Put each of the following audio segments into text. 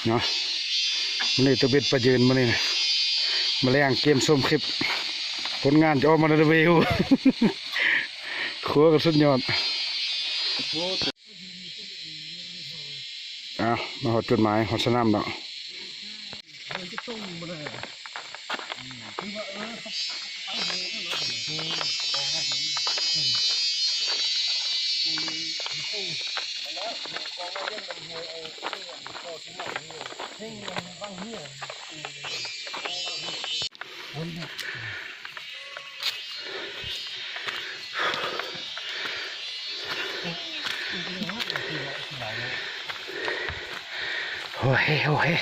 เนาะมันนี่ตัวเบ็ดประยืนมันนี่มาแรงเกมส้มคลิปผลงานจะออกมาในวิวครัวกับสุดยอดมาหอดจุดหมายหอดสนามแล้วโอ้ยโอ้ย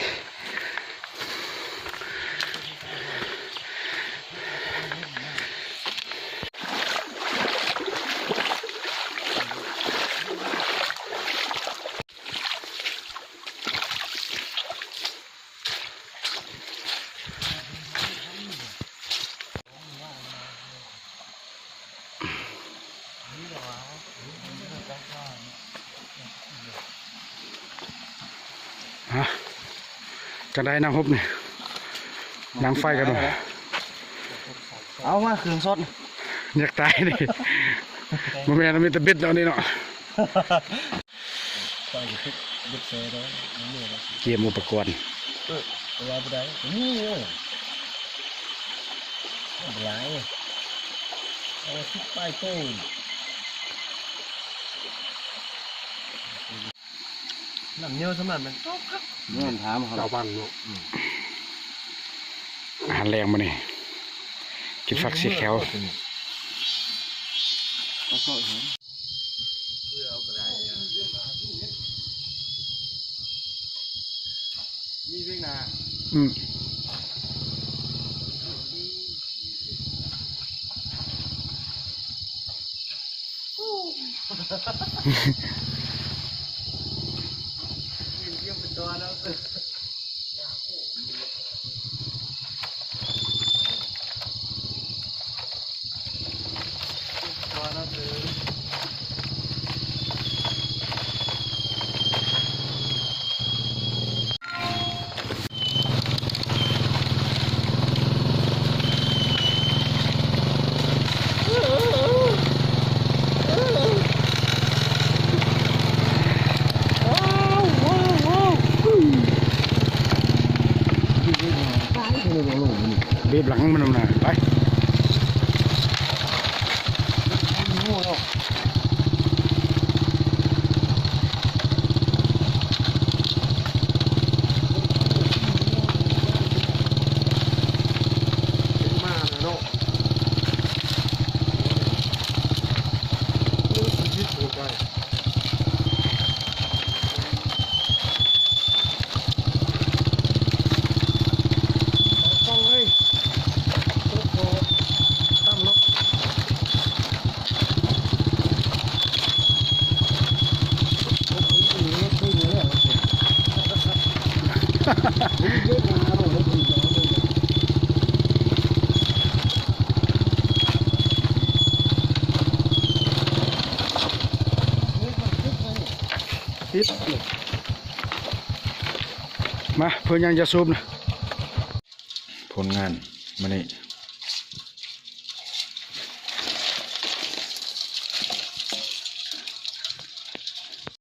จะได้น้ำฮุบนี่น้ำไฟกันด้วยเอามาเครื่องสดอยากตายนี่มันเป็นมีแต่เบ็ดแล้วนี่เนาะเกมอุปกรณ์อะไรไปได้นี่อะไรเอาซุปไปโต้น้ำเยอะสมัยมันเงินถามเขาเราบ้านเนาะอาหารแรงมานี่กินฟักสีแขวมีเรื่องนาเยี่ยมเป็นตัวแล้วบีบหลังมันนะไปมาเพื่อนยังจะซูมนะผลงานมานี่